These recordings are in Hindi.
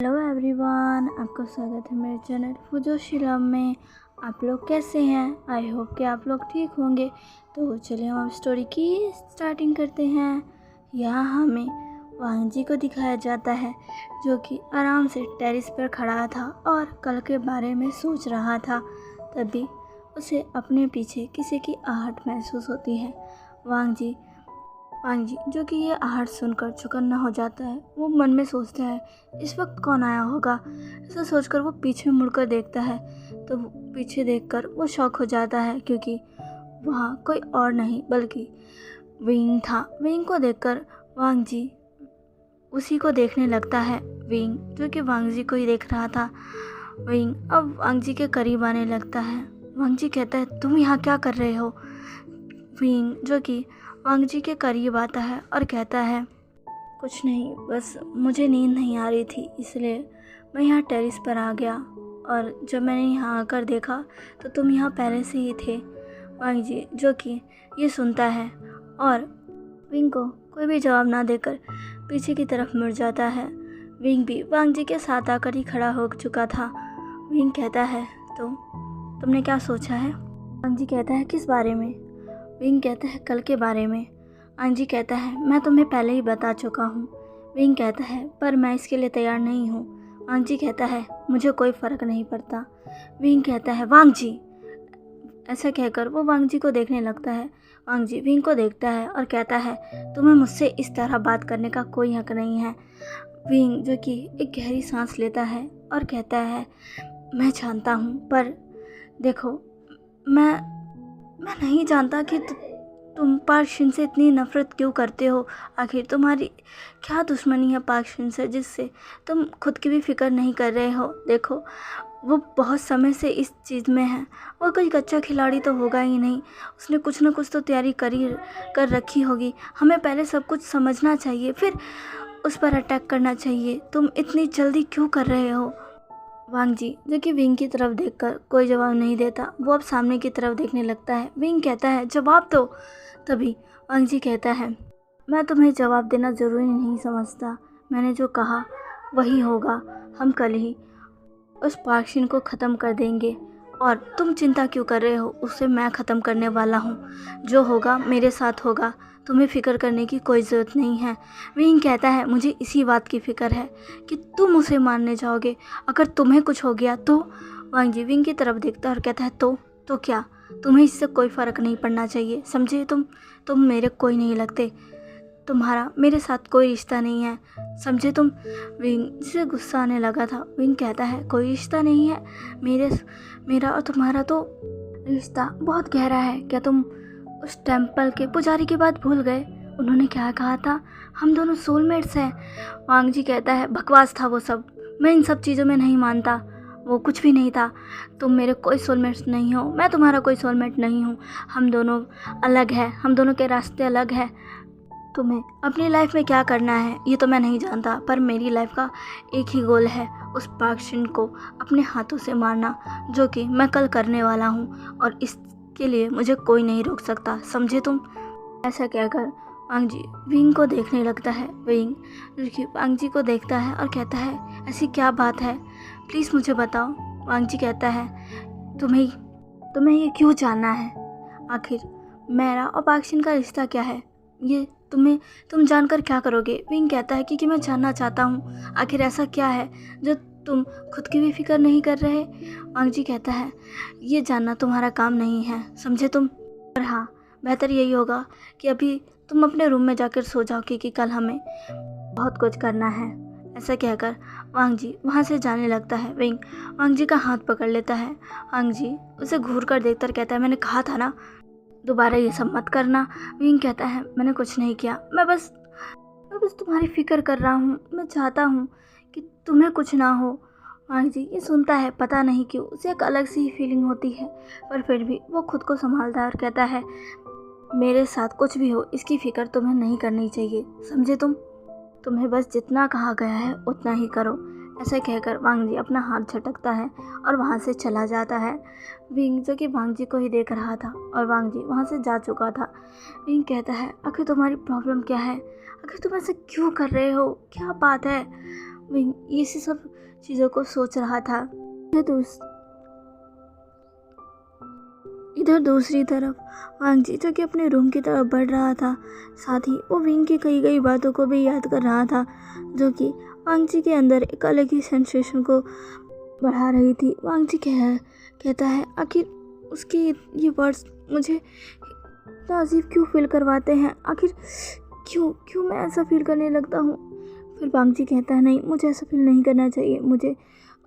हेलो एवरीवन, आपका स्वागत है मेरे चैनल फुजोशीलम में। आप लोग कैसे हैं? आई होप कि आप लोग ठीक होंगे। तो चलिए हम स्टोरी की स्टार्टिंग करते हैं। यहाँ हमें वांग जी को दिखाया जाता है जो कि आराम से टेरेस पर खड़ा था और कल के बारे में सोच रहा था। तभी उसे अपने पीछे किसी की आहट महसूस होती है। वांग जी जो कि ये आहट सुनकर चौकन्ना हो जाता है। वो मन में सोचता है इस वक्त कौन आया होगा। ऐसा सोचकर वो पीछे मुड़कर देखता है तो पीछे देखकर वो शॉक हो जाता है क्योंकि वहाँ कोई और नहीं बल्कि विंग था। विंग को देखकर वांग जी उसी को देखने लगता है। विंग जो कि वांग जी को ही देख रहा था। विंग अब वांग जी के करीब आने लगता है। वांग जी कहता है तुम यहाँ क्या कर रहे हो? विंग जो कि वांग जी के करीब आता है और कहता है कुछ नहीं, बस मुझे नींद नहीं आ रही थी इसलिए मैं यहाँ टेरेस पर आ गया और जब मैंने यहाँ आकर देखा तो तुम यहाँ पहले से ही थे। वांग जी जो कि ये सुनता है और विंग को कोई भी जवाब ना देकर पीछे की तरफ मुड़ जाता है। विंग भी वांग जी के साथ आकर ही खड़ा हो चुका था। विंग कहता है तो तुमने क्या सोचा है? वांग जी कहता है किस बारे में? विंग कहता है कल के बारे में। वांग जी कहता है मैं तुम्हें पहले ही बता चुका हूँ। विंग कहता है पर मैं इसके लिए तैयार नहीं हूँ। वांग जी कहता है मुझे कोई फ़र्क नहीं पड़ता। विंग कहता है वांग जी। ऐसा कहकर वो वांग जी को देखने लगता है। वांग जी विंग को देखता है और कहता है तुम्हें मुझसे इस तरह बात करने का कोई हक नहीं है। विंग जो कि एक गहरी सांस लेता है और कहता है मैं जानता हूँ पर देखो मैं नहीं जानता कि तुम पार्क शिन से इतनी नफ़रत क्यों करते हो। आखिर तुम्हारी क्या दुश्मनी है पार्क शिन से जिससे तुम खुद की भी फिक्र नहीं कर रहे हो। देखो वो बहुत समय से इस चीज़ में है। वो कोई कच्चा खिलाड़ी तो होगा ही नहीं। उसने कुछ ना कुछ तो तैयारी कर रखी होगी। हमें पहले सब कुछ समझना चाहिए फिर उस पर अटैक करना चाहिए। तुम इतनी जल्दी क्यों कर रहे हो? वांग जी जो कि विंग की तरफ देखकर कोई जवाब नहीं देता। वो अब सामने की तरफ देखने लगता है। विंग कहता है जवाब दो। तभी वांग जी कहता है मैं तुम्हें जवाब देना ज़रूरी नहीं समझता। मैंने जो कहा वही होगा। हम कल ही उस पार्क शिन को ख़त्म कर देंगे और तुम चिंता क्यों कर रहे हो? उसे मैं ख़त्म करने वाला हूँ। जो होगा मेरे साथ होगा। तुम्हें फ़िक्र करने की कोई ज़रूरत नहीं है। विंग कहता है मुझे इसी बात की फ़िक्र है कि तुम उसे मारने जाओगे। अगर तुम्हें कुछ हो गया तो? वांग जी विंग की तरफ देखता है और कहता है तो क्या? तुम्हें इससे कोई फ़र्क नहीं पड़ना चाहिए, समझे? तुम मेरे कोई नहीं लगते। तुम्हारा मेरे साथ कोई रिश्ता नहीं है, समझे तुम? विंग से गुस्सा आने लगा था। विंग कहता है कोई रिश्ता नहीं है। मेरा और तुम्हारा तो रिश्ता बहुत गहरा है। क्या तुम उस टेम्पल के पुजारी की बात भूल गए? उन्होंने क्या कहा था? हम दोनों सोलमेट्स हैं। वांग जी कहता है बकवास था वो सब। मैं इन सब चीज़ों में नहीं मानता। वो कुछ भी नहीं था। तुम मेरे कोई सोलमेट्स नहीं हो। मैं तुम्हारा कोई सोलमेट नहीं हूँ। हम दोनों अलग हैं। हम दोनों के रास्ते अलग हैं। तुम्हें अपनी लाइफ में क्या करना है ये तो मैं नहीं जानता, पर मेरी लाइफ का एक ही गोल है, उस पार्क शिन को अपने हाथों से मारना, जो कि मैं कल करने वाला हूँ और इसके लिए मुझे कोई नहीं रोक सकता, समझे तुम? ऐसा कहकर वांग जी विंग को देखने लगता है। विंग वांग जी को देखता है और कहता है ऐसी क्या बात है, प्लीज़ मुझे बताओ। वांग जी कहता है तुम्हें ये क्यों जानना है? आखिर मेरा और पार्क शिन का रिश्ता क्या है ये तुम जानकर क्या करोगे? विंग कहता है कि मैं जानना चाहता हूँ। आखिर ऐसा क्या है जो तुम खुद की भी फिक्र नहीं कर रहे? वांग जी कहता है ये जानना तुम्हारा काम नहीं है, समझे तुम? और हाँ, बेहतर यही होगा कि अभी तुम अपने रूम में जाकर सो जाओ क्योंकि कल हमें बहुत कुछ करना है। ऐसा कहकर वांग जी वहाँ से जाने लगता है। विंग वांग जी का हाथ पकड़ लेता है। वांग जी उसे घूर कर देखकर कहता है मैंने कहा था ना दोबारा ये सब मत करना। विंग कहता है मैंने कुछ नहीं किया। मैं बस तुम्हारी फिक्र कर रहा हूँ। मैं चाहता हूँ कि तुम्हें कुछ ना हो। वांग जी ये सुनता है। पता नहीं क्यों उसे एक अलग सी फीलिंग होती है, पर फिर भी वो खुद को संभालता है और कहता है मेरे साथ कुछ भी हो इसकी फ़िक्र तुम्हें नहीं करनी चाहिए, समझे तुम? तुम्हें बस जितना कहा गया है उतना ही करो। ऐसा कहकर वांग जी अपना हाथ झटकता है और वहाँ से चला जाता है। विंग जो कि वांग जी को ही देख रहा था और वांग जी वहाँ से जा चुका था। विंग कहता है आखिर तुम्हारी प्रॉब्लम क्या है? आखिर तुम ऐसे क्यों कर रहे हो? क्या बात है? विंग इसी सब चीज़ों को सोच रहा था। इधर दूसरी तरफ वांग जी जो कि अपने रूम की तरफ बढ़ रहा था, साथ ही वो विंग की कही गई बातों को भी याद कर रहा था, जो कि वांग जी के अंदर एक अलग ही सेंसेशन को बढ़ा रही थी। वांग जी कहता है, आखिर उसके ये वर्ड्स मुझे इतना अजीब क्यों फील करवाते हैं, आखिर क्यों मैं ऐसा फील करने लगता हूँ। फिर वांग जी कहता है, नहीं, मुझे ऐसा फील नहीं करना चाहिए, मुझे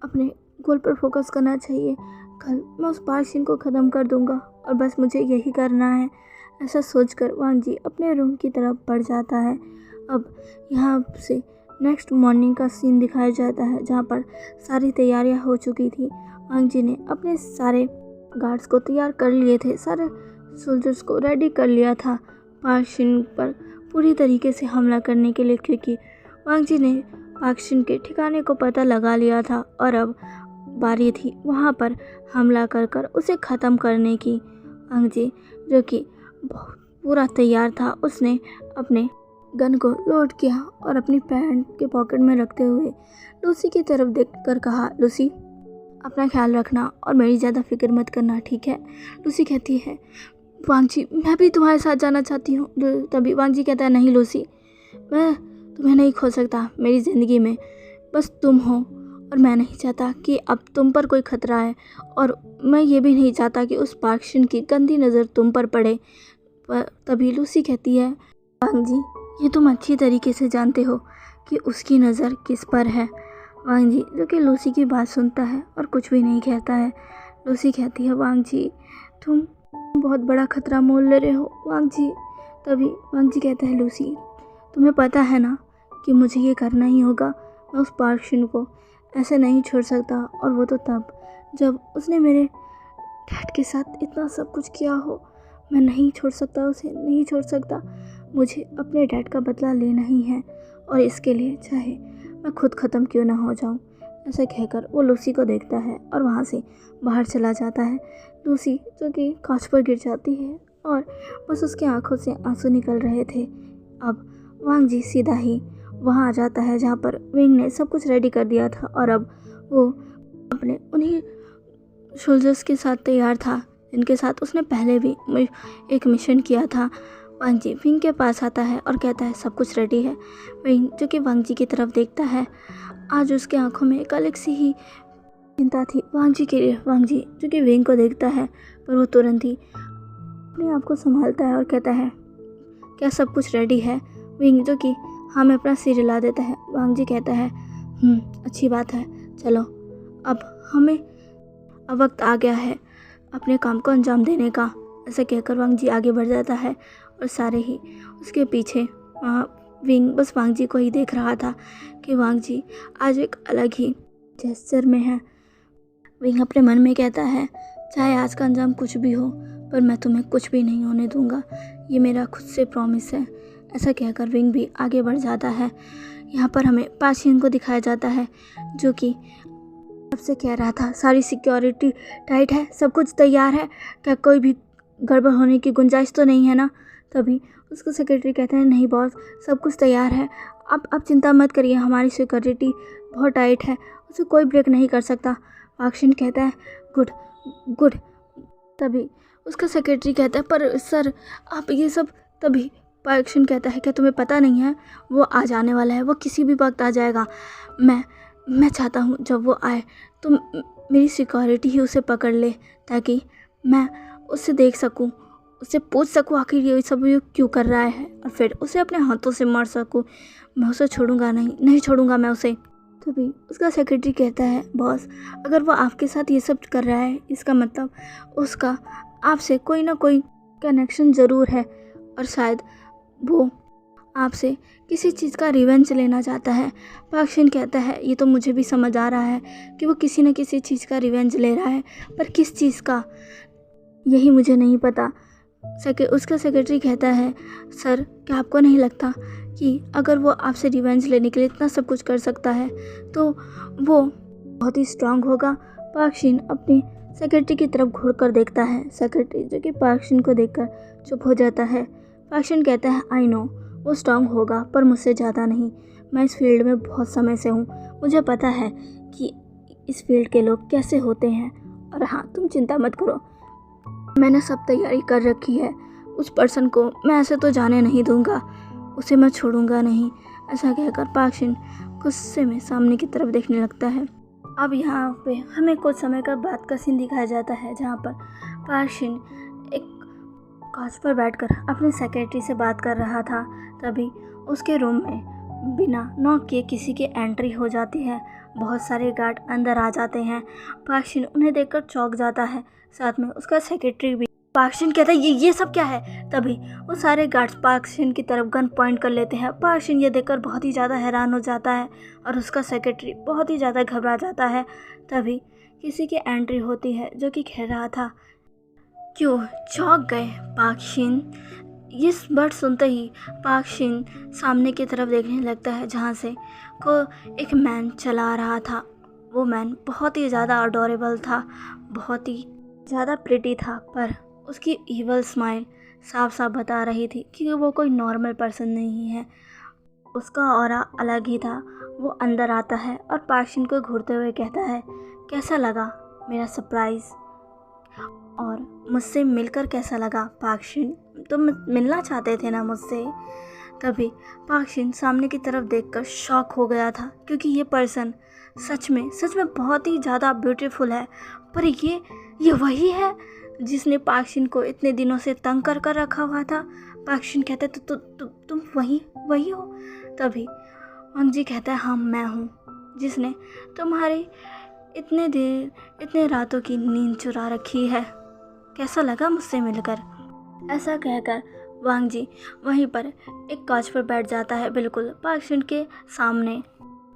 अपने गोल पर फोकस करना चाहिए। कल मैं उस पार्शिन को ख़त्म कर दूंगा और बस मुझे यही करना है। ऐसा सोचकर वांग जी अपने रूम की तरफ बढ़ जाता है। अब यहाँ से नेक्स्ट मॉर्निंग का सीन दिखाया जाता है, जहाँ पर सारी तैयारियाँ हो चुकी थी। वांग जी ने अपने सारे गार्ड्स को तैयार कर लिए थे, सारे सोल्जर्स को रेडी कर लिया था पार्शिन पर पूरी तरीके से हमला करने के लिए, क्योंकि वांग जी ने पार्शिन के ठिकाने को पता लगा लिया था और अब बारी थी वहाँ पर हमला कर उसे ख़त्म करने की। वांग जी जो कि पूरा तैयार था, उसने अपने गन को लोड किया और अपनी पैंट के पॉकेट में रखते हुए लूसी की तरफ देखकर कहा, लूसी, अपना ख्याल रखना और मेरी ज़्यादा फिक्र मत करना, ठीक है। लूसी कहती है, वांग जी मैं भी तुम्हारे साथ जाना चाहती हूँ। तभी वांग जी कहता है, नहीं लूसी, मैं तुम्हें नहीं खो सकता, मेरी ज़िंदगी में बस तुम हो और मैं नहीं चाहता कि अब तुम पर कोई खतरा है, और मैं ये भी नहीं चाहता कि उस पार्शिन की गंदी नज़र तुम पर पड़े। तभी लूसी कहती है, वांग जी ये तुम अच्छी तरीके से जानते हो कि उसकी नज़र किस पर है। वांग जी जो कि लूसी की बात सुनता है और कुछ भी नहीं कहता है। लूसी कहती है, वांग जी तुम बहुत बड़ा खतरा मोल ले रहे हो वांग जी। तभी वांग जी कहता है, लूसी तुम्हें पता है ना कि मुझे ये करना ही होगा, मैं उस पार्शिन को ऐसे नहीं छोड़ सकता, और वो तो तब जब उसने मेरे डैड के साथ इतना सब कुछ किया हो। मैं नहीं छोड़ सकता, उसे नहीं छोड़ सकता, मुझे अपने डैड का बदला लेना ही है, और इसके लिए चाहे मैं खुद ख़त्म क्यों ना हो जाऊं। ऐसे कहकर वो लूसी को देखता है और वहाँ से बाहर चला जाता है। लूसी जो कि कांच पर गिर जाती है और बस उसकी आंखों से आंसू निकल रहे थे। अब वांग जी सीधा ही वहाँ आ जाता है जहाँ पर विंग ने सब कुछ रेडी कर दिया था, और अब वो अपने उन्हीं सोल्जर्स के साथ तैयार था जिनके साथ उसने पहले भी एक मिशन किया था। वांग जी विंग के पास आता है और कहता है, सब कुछ रेडी है। विंग जो कि वांग जी की तरफ देखता है, आज उसके आंखों में एक अलग सी ही चिंता थी वांग जी के लिए। वांग जी जो कि विंग को देखता है, पर वो तुरंत ही अपने आप को संभालता है और कहता है, क्या सब कुछ रेडी है। विंग जो कि हमें अपना सिर हिला देता है। वांग जी कहता है, अच्छी बात है, चलो अब वक्त आ गया है अपने काम को अंजाम देने का। ऐसा कहकर वांग जी आगे बढ़ जाता है और सारे ही उसके पीछे विंग बस वांग जी को ही देख रहा था कि वांग जी आज एक अलग ही जेस्चर में है। विंग अपने मन में कहता है, चाहे आज का अंजाम कुछ भी हो, पर मैं तुम्हें कुछ भी नहीं होने दूंगा, ये मेरा खुद से प्रॉमिस है। ऐसा कहकर विंग भी आगे बढ़ जाता है। यहाँ पर हमें पार्शिन को दिखाया जाता है, जो कि सबसे कह रहा था, सारी सिक्योरिटी टाइट है, सब कुछ तैयार है, क्या कोई भी गड़बड़ होने की गुंजाइश तो नहीं है ना। तभी उसको सेक्रेटरी कहते हैं, नहीं बॉस, सब कुछ तैयार है, आप चिंता मत करिए, हमारी सिक्योरिटी बहुत टाइट है, उसे कोई ब्रेक नहीं कर सकता। पार्शिन कहता है, गुड। तभी उसका सेक्रेटरी कहता है, पर सर आप ये सब। तभी पार्शिन कहता है, क्या तुम्हें पता नहीं है, वो आ जाने वाला है, वो किसी भी वक्त आ जाएगा। मैं चाहता हूँ जब वो आए तो मेरी सिक्योरिटी ही उसे पकड़ ले, ताकि मैं उससे देख सकूँ, उससे पूछ सकूँ आखिर ये सब ये क्यों कर रहा है, और फिर उसे अपने हाथों से मार सकूँ। मैं उसे छोड़ूंगा नहीं छोड़ूंगा मैं उसे। तभी उसका सेक्रेटरी कहता है, बॉस अगर वो आपके साथ ये सब कर रहा है, इसका मतलब उसका आपसे कोई ना कोई कनेक्शन ज़रूर है, और शायद वो आपसे किसी चीज़ का रिवेंज लेना चाहता है। पार्शिन कहता है, ये तो मुझे भी समझ आ रहा है कि वो किसी न किसी चीज़ का रिवेंज ले रहा है, पर किस चीज़ का यही मुझे नहीं पता। उसका सेक्रेटरी कहता है, सर क्या आपको नहीं लगता कि अगर वो आपसे रिवेंज लेने के लिए इतना सब कुछ कर सकता है तो वो बहुत ही स्ट्रांग होगा। पार्शिन अपनी सेक्रेटरी की तरफ घूर कर देखता है। सेक्रेटरी जो कि पार्शिन को देखकर चुप हो जाता है। पार्शिन कहता है, आई नो वो स्ट्रांग होगा, पर मुझसे ज़्यादा नहीं। मैं इस फील्ड में बहुत समय से हूँ, मुझे पता है कि इस फील्ड के लोग कैसे होते हैं। और हाँ, तुम चिंता मत करो, मैंने सब तैयारी कर रखी है। उस पर्सन को मैं ऐसे तो जाने नहीं दूंगा, उसे मैं छोड़ूंगा नहीं। ऐसा कहकर पाक शिन गुस्से में सामने की तरफ देखने लगता है। अब यहाँ पे हमें कुछ समय का बाद का सीन दिखाया जाता है, जहाँ पर पाक शिन एक कांच पर बैठकर अपने सेक्रेटरी से बात कर रहा था। तभी उसके रूम में बिना नॉक किए किसी की एंट्री हो जाती है। बहुत सारे गार्ड अंदर आ जाते हैं। पाक शिन उन्हें देखकर चौंक जाता है, साथ में उसका सेक्रेटरी भी। पाक शिन कहता है ये सब क्या है। तभी वो सारे गार्ड्स पाक शिन की तरफ गन पॉइंट कर लेते हैं। पाक शिन ये देखकर बहुत ही ज़्यादा हैरान हो जाता है और उसका सेक्रेटरी बहुत ही ज़्यादा घबरा जाता है। तभी किसी की एंट्री होती है जो कि कह रहा था, क्यों चौंक गए पाक शिन। इस वर्ड सुनते ही पाक शिन सामने की तरफ देखने लगता है, जहाँ से को एक मैन चला आ रहा था। वो मैन बहुत ही ज़्यादा अडोरेबल था, बहुत ही ज़्यादा प्रिटी था, पर उसकी ईवल स्माइल साफ साफ बता रही थी कि वो कोई नॉर्मल पर्सन नहीं है। उसका ऑरा अलग ही था। वो अंदर आता है और पाक शिन को घूरते हुए कहता है, कैसा लगा मेरा सरप्राइज़, और मुझसे मिलकर कैसा लगा पाक शिन, तुम मिलना चाहते थे ना मुझसे। तभी पाक शिन सामने की तरफ देखकर शॉक हो गया था, क्योंकि ये पर्सन सच में बहुत ही ज़्यादा ब्यूटीफुल है। पर ये वही है जिसने पाक शिन को इतने दिनों से तंग कर कर रखा हुआ था। पाक शिन कहता है तुम वही हो। तभी वांग जी कहता है, हाँ मैं हूँ, जिसने तुम्हारी इतने रातों की नींद चुरा रखी है। कैसा लगा मुझसे मिलकर। ऐसा कहकर वांग जी वहीं पर एक कांच पर बैठ जाता है, बिल्कुल पाक शिन के सामने।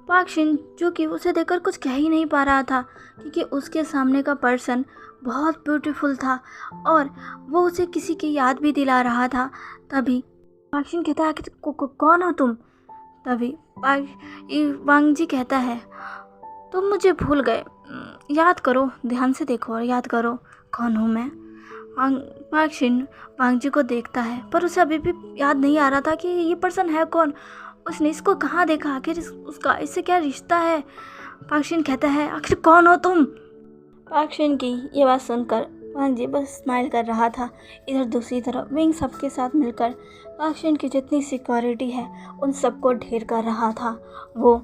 पाक शिन जो कि उसे देखकर कुछ कह ही नहीं पा रहा था, क्योंकि उसके सामने का पर्सन बहुत ब्यूटीफुल था और वो उसे किसी की याद भी दिला रहा था। तभी पाक शिन कहता है कि कौन हो तुम। तभी वांग जी कहता है, तुम मुझे भूल गए, याद करो, ध्यान से देखो और याद करो कौन हूँ मैं। पाक शिन वांग जी को देखता है, पर उसे अभी भी याद नहीं आ रहा था कि ये पर्सन है कौन, उसने इसको कहाँ देखा, आखिर उसका इससे क्या रिश्ता है। पाक शिन कहता है, आखिर कौन हो तुम। पाक शिन की ये बात सुनकर वांग जी बस स्माइल कर रहा था। इधर दूसरी तरफ विंग सबके साथ मिलकर पाक शिन की जितनी सिक्योरिटी है उन सबको ढेर कर रहा था। वो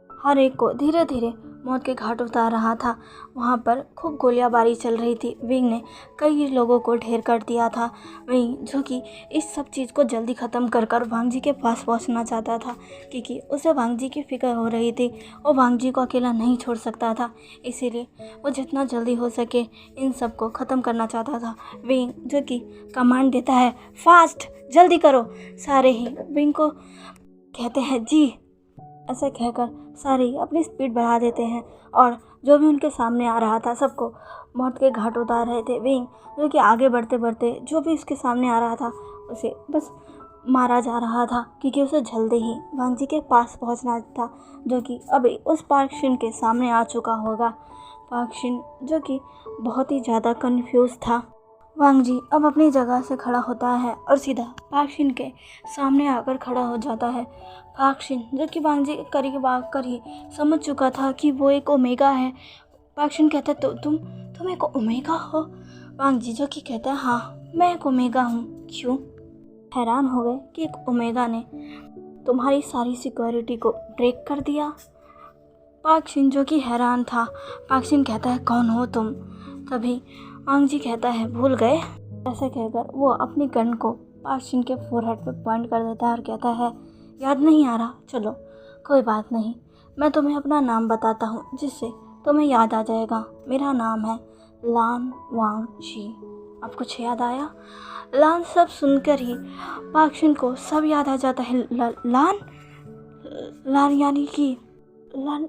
हर एक को धीरे धीरे मौत के घाट उतार रहा था। वहाँ पर खूब गोलियाबारी चल रही थी। विंग ने कई लोगों को ढेर कर दिया था। विंग जो कि इस सब चीज़ को जल्दी ख़त्म कर कर वांग जी के पास पहुँचना चाहता था, क्योंकि उसे वांग जी की फ़िक्र हो रही थी। वो वांग जी को अकेला नहीं छोड़ सकता था, इसीलिए वो जितना जल्दी हो सके इन सब को ख़त्म करना चाहता था। विंग जो कि कमांड देता है, फास्ट जल्दी करो। सारे ही विंग को कहते हैं जी। ऐसा कहकर सारे अपनी स्पीड बढ़ा देते हैं और जो भी उनके सामने आ रहा था सबको मौत के घाट उतार रहे थे। विंग जो कि आगे बढ़ते बढ़ते जो भी उसके सामने आ रहा था उसे बस मारा जा रहा था, क्योंकि उसे जल्दी ही वांग जी के पास पहुंचना था, जो कि अभी उस पाक शिन के सामने आ चुका होगा। पाक शिन जो कि बहुत ही ज़्यादा कन्फ्यूज़ था। वांग जी अब अपनी जगह से खड़ा होता है और सीधा पाक शिन के सामने आकर खड़ा हो जाता है। पाक शिन जो कि वांग जी के करीब आकर ही समझ चुका था कि वो एक ओमेगा है। पाक शिन कहता है, तुम एक ओमेगा हो। वांग जी जो कि कहता है, हाँ मैं एक ओमेगा हूँ। क्यों? हैरान हो गए कि एक ओमेगा ने तुम्हारी सारी सिक्योरिटी को ब्रेक कर दिया। पाक शिन जो कि हैरान था। पाक शिन कहता है, कौन हो तुम। तभी वांग जी कहता है, भूल गए। ऐसे कहकर वो अपनी गन को पाक शिन के फोरहेड पर पॉइंट कर देता है और कहता है, याद नहीं आ रहा, चलो कोई बात नहीं, मैं तुम्हें अपना नाम बताता हूँ जिससे तुम्हें याद आ जाएगा। मेरा नाम है लान वांग जी। अब कुछ याद आया? लान सब सुनकर ही पाक शिन को सब याद आ जाता है। लान यानी कि लान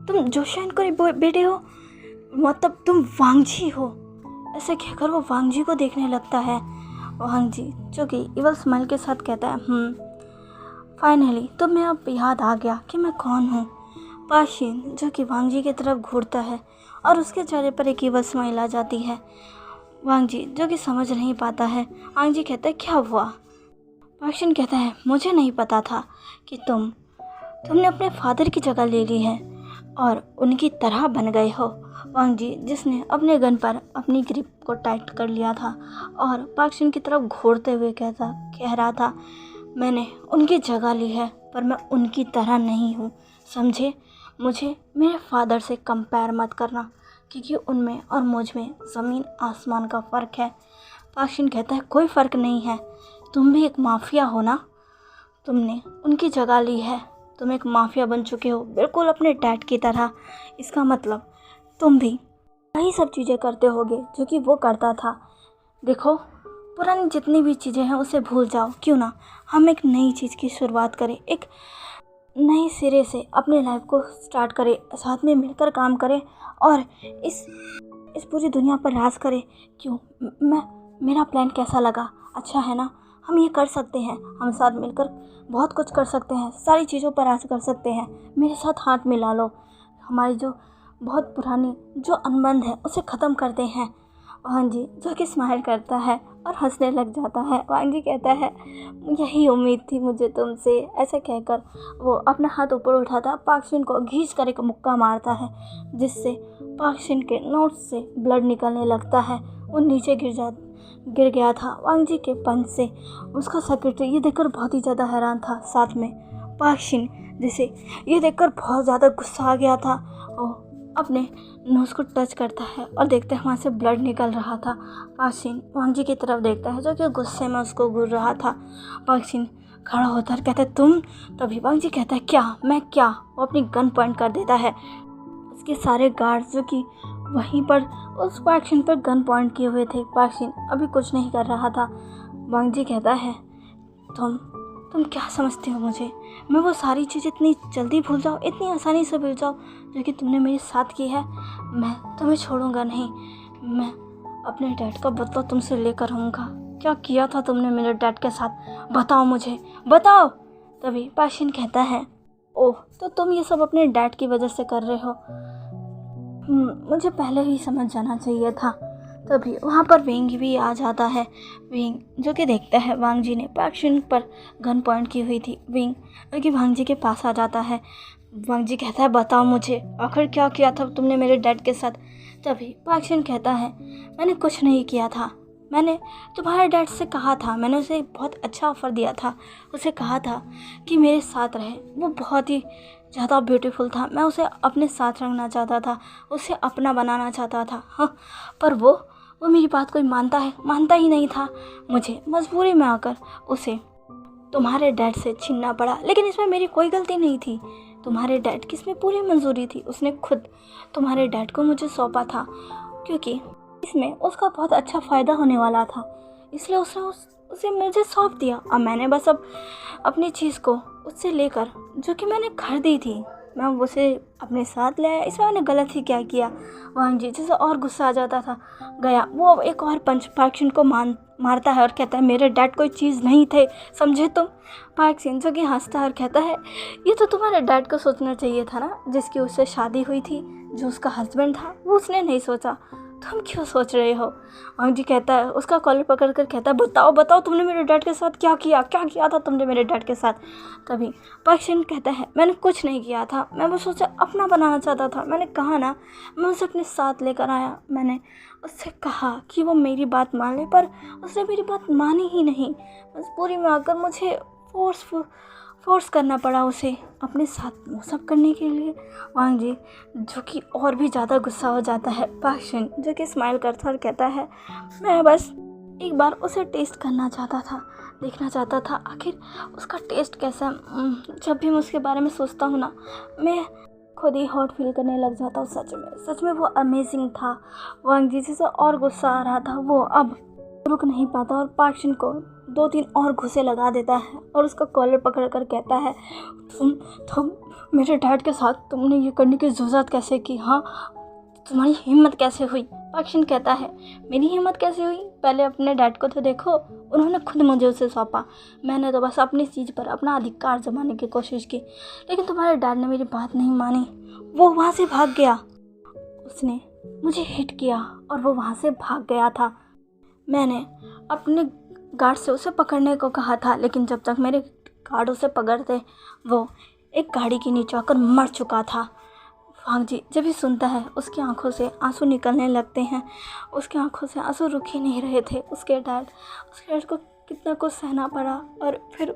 तुम जोशियान को बेटे हो, मतलब तुम वांग जी हो। ऐसे कहकर वो वांग जी को देखने लगता है। वांग जी जो कि इवल स्माइल के साथ कहता है, फाइनली तुम्हें अब याद आ गया कि मैं कौन हूँ। पाक शिन जो कि वांग जी की तरफ घूरता है और उसके चेहरे पर एक इवल स्माइल आ जाती है। वांग जी जो कि समझ नहीं पाता है। वांग जी कहता है, क्या हुआ? पाक शिन कहता है, मुझे नहीं पता था कि तुम तुमने अपने फादर की जगह ले ली है और उनकी तरह बन गए हो। वांग जी जिसने अपने गन पर अपनी ग्रिप को टाइट कर लिया था और पाक शिन की तरफ घूरते हुए कह रहा था, मैंने उनकी जगह ली है पर मैं उनकी तरह नहीं हूँ, समझे। मुझे मेरे फादर से कंपेयर मत करना क्योंकि उनमें और मुझ में ज़मीन आसमान का फ़र्क है। पाक शिन कहता है, कोई फ़र्क नहीं है, तुम भी एक माफिया हो ना, तुमने उनकी जगह ली है, तुम एक माफिया बन चुके हो बिल्कुल अपने डैड की तरह। इसका मतलब तुम भी वही सब चीज़ें करते होगे जो कि वो करता था। देखो, पुरानी जितनी भी चीज़ें हैं उसे भूल जाओ, क्यों ना हम एक नई चीज़ की शुरुआत करें, एक नए सिरे से अपने लाइफ को स्टार्ट करें, साथ में मिलकर काम करें और इस पूरी दुनिया पर राज करें। क्यों, मेरा प्लान कैसा लगा? अच्छा है ना? हम ये कर सकते हैं, हम साथ मिलकर बहुत कुछ कर सकते हैं, सारी चीज़ों पर राज कर सकते हैं। मेरे साथ हाथ मिला लो, हमारी जो बहुत पुरानी जो अनबन है उसे ख़त्म करते हैं। वांग जी जो कि स्माइल करता है और हंसने लग जाता है। वांग जी कहता है, यही उम्मीद थी मुझे तुमसे। ऐसे कहकर वो अपना हाथ ऊपर उठाता, पाक शिन को घींच कर एक मुक्का मारता है जिससे पाक शिन के नोट्स से ब्लड निकलने लगता है। वो नीचे गिर गया था वांग जी के पंच से। उसका सेक्रेटरी ये देखकर बहुत ही ज़्यादा हैरान था, साथ में पाक शिन जिसे ये देखकर बहुत ज़्यादा गुस्सा आ गया था। वो अपने नोज़ को टच करता है और देखते हैं वहाँ से ब्लड निकल रहा था। पाक शिन वांग जी की तरफ देखता है जो कि गुस्से में उसको घूर रहा था। पाक शिन खड़ा होता है, कहता है, तुम? तभी वांग जी कहता है, क्या? मैं क्या? वो अपनी गन पॉइंट कर देता है। उसके सारे गार्ड्स जो कि वहीं पर उस पाक शिन पर गन पॉइंट किए हुए थे। पाक शिन अभी कुछ नहीं कर रहा था। वांग जी कहता है, तुम क्या समझते हो मुझे? मैं वो सारी चीज़ इतनी जल्दी भूल जाऊँ, इतनी आसानी से भूल जाऊँ जो कि तुमने मेरे साथ की है? मैं तुम्हें छोड़ूंगा नहीं। मैं अपने डैड का बदला तुमसे लेकर आऊँगा। क्या किया था तुमने मेरे डैड के साथ? बताओ मुझे, बताओ। तभी पाक शिन कहता है, ओह, तो तुम ये सब अपने डैड की वजह से कर रहे हो। मुझे पहले ही समझ जाना चाहिए था। तभी वहाँ पर विंग भी आ जाता है। विंग जो कि देखता है वांग जी ने पाक शिन पर गन पॉइंट की हुई थी। विंग जो कि वांग जी के पास आ जाता है। वांग जी कहता है, बताओ मुझे, आखिर क्या किया था तुमने मेरे डैड के साथ? तभी पाक शिन कहता है, मैंने कुछ नहीं किया था। मैंने तुम्हारे डैड से कहा था, मैंने उसे बहुत अच्छा ऑफ़र दिया था। उसे कहा था कि मेरे साथ रहे। वो बहुत ही ज़्यादा ब्यूटीफुल था, मैं उसे अपने साथ रखना चाहता था, उसे अपना बनाना चाहता था। हाँ, पर वो मेरी बात कोई मानता ही नहीं था। मुझे मजबूरी में आकर उसे तुम्हारे डैड से छीनना पड़ा, लेकिन इसमें मेरी कोई गलती नहीं थी। तुम्हारे डैड की इसमें पूरी मंजूरी थी। उसने खुद तुम्हारे डैड को मुझे सौंपा था क्योंकि इसमें उसका बहुत अच्छा फ़ायदा होने वाला था, इसलिए उसने उसे मुझे सौंप दिया। अब मैंने बस अपनी चीज़ को उससे लेकर जो कि मैंने खरीदी थी, मैं उसे अपने साथ ले आया। इसमें मैंने गलत ही क्या किया? वांग जी जैसे और गुस्सा आ जाता था गया। वो अब एक और पंच पाक शिन को मारता है और कहता है, मेरे डैड कोई चीज़ नहीं थे, समझे तुम? पाक शिन जो कि हंसता है और कहता है, ये तो तुम्हारे डैड को सोचना चाहिए था ना, जिसकी उससे शादी हुई थी, जो उसका हस्बैंड था, वो उसने नहीं सोचा। तुम क्यों सोच रहे हो? वांग जी कहता है, उसका कॉलर पकड़ कर कहता है, बताओ तुमने मेरे डैड के साथ क्या किया था तुमने मेरे डैड के साथ? तभी पाक शिन कहता है, मैंने कुछ नहीं किया था, मैं बस उसे अपना बनाना चाहता था। मैंने कहा ना, मैं उसे अपने साथ लेकर आया। मैंने उससे कहा कि वो मेरी बात मान ले, पर उसने मेरी बात मानी ही नहीं। मजबूरी में आकर मुझे फोर्स करना पड़ा उसे अपने साथ वो सब करने के लिए। वांग जी जो कि और भी ज़्यादा गुस्सा हो जाता है। पाक शिन जो कि स्माइल करता और कहता है, मैं बस एक बार उसे टेस्ट करना चाहता था, देखना चाहता था आखिर उसका टेस्ट कैसा। जब भी मैं उसके बारे में सोचता हूँ ना, मैं खुद ही हॉट फील करने लग जाता हूँ। सच में वो अमेजिंग था। वांग जी से और गुस्सा आ रहा था, वो अब रुक नहीं पाता और पाक शिन को 2-3 और घुसे लगा देता है और उसका कॉलर पकड़ कर कहता है, तुम मेरे डैड के साथ तुमने ये करने की ज़रूरत कैसे की? हाँ, तुम्हारी हिम्मत कैसे हुई? पाक शिन कहता है, मेरी हिम्मत कैसे हुई? पहले अपने डैड को तो देखो, उन्होंने खुद मुझे उसे सौंपा। मैंने तो बस अपनी चीज़ पर अपना अधिकार जमाने की कोशिश की, लेकिन तुम्हारे डैड ने मेरी बात नहीं मानी। वो वहाँ से भाग गया, उसने मुझे हिट किया और वो वहाँ से भाग गया था। मैंने अपने गार्ड से उसे पकड़ने को कहा था, लेकिन जब तक मेरे गार्ड उसे पकड़ते, वो एक गाड़ी के नीचे आकर मर चुका था। वांग जी जब भी सुनता है उसकी आंखों से आंसू निकलने लगते हैं। उसकी आंखों से आंसू रुक ही नहीं रहे थे। उसके डैड को कितना कुछ सहना पड़ा और फिर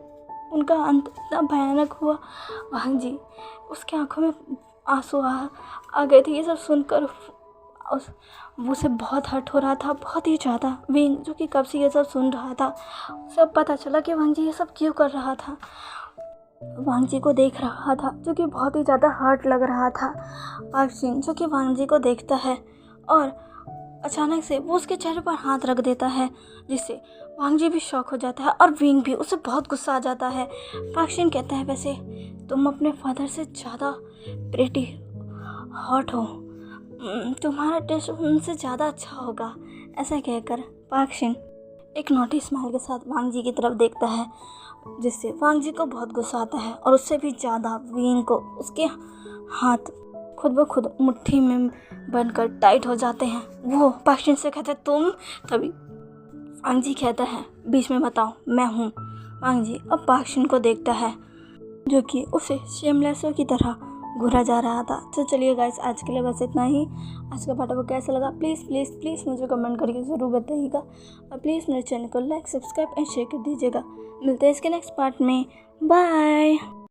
उनका अंत इतना भयानक हुआ। वांग जी उसकी आंखों में आंसू आ गए थे। ये सब सुनकर उसे बहुत हर्ट हो रहा था, बहुत ही ज़्यादा। विंग जो कि कब से ये सब सुन रहा था, सब पता चला कि वांग जी ये सब क्यों कर रहा था। वांग जी को देख रहा था जो कि बहुत ही ज़्यादा हर्ट लग रहा था। पाक सिंह जो कि वांग जी को देखता है और अचानक से वो उसके चेहरे पर हाथ रख देता है, जिससे वांग जी भी शॉक हो जाता है और विंग भी, उसे बहुत गुस्सा आ जाता है। पाक सिंह कहता है वैसे तुम अपने फादर से ज़्यादा प्रेटी हॉट हो, तुम्हारा टेस्ट उनसे ज़्यादा अच्छा होगा। ऐसा कहकर पाक सिंह एक नोटी स्माइल के साथ वांग जी की तरफ देखता है, जिससे वांग जी को बहुत गुस्सा आता है और उससे भी ज़्यादा विंग को उसके हाथ खुद ब खुद मुट्ठी में बनकर टाइट हो जाते हैं। वो पाक सिंह से कहते हैं तुम। तभी वांग जी कहता है बीच में बताओ मैं हूँ। वांग जी अब पाक सिंह को देखता है जो कि उसे शेमलेसों की तरह घूरा जा रहा था। तो चलिए गाइस, आज के लिए बस इतना ही। आज का पार्ट आपको कैसा लगा प्लीज़ प्लीज़ प्लीज़ मुझे कमेंट करके ज़रूर बताइएगा और प्लीज़ मेरे चैनल को लाइक, सब्सक्राइब एंड शेयर कर दीजिएगा। मिलते हैं इसके नेक्स्ट पार्ट में। बाय।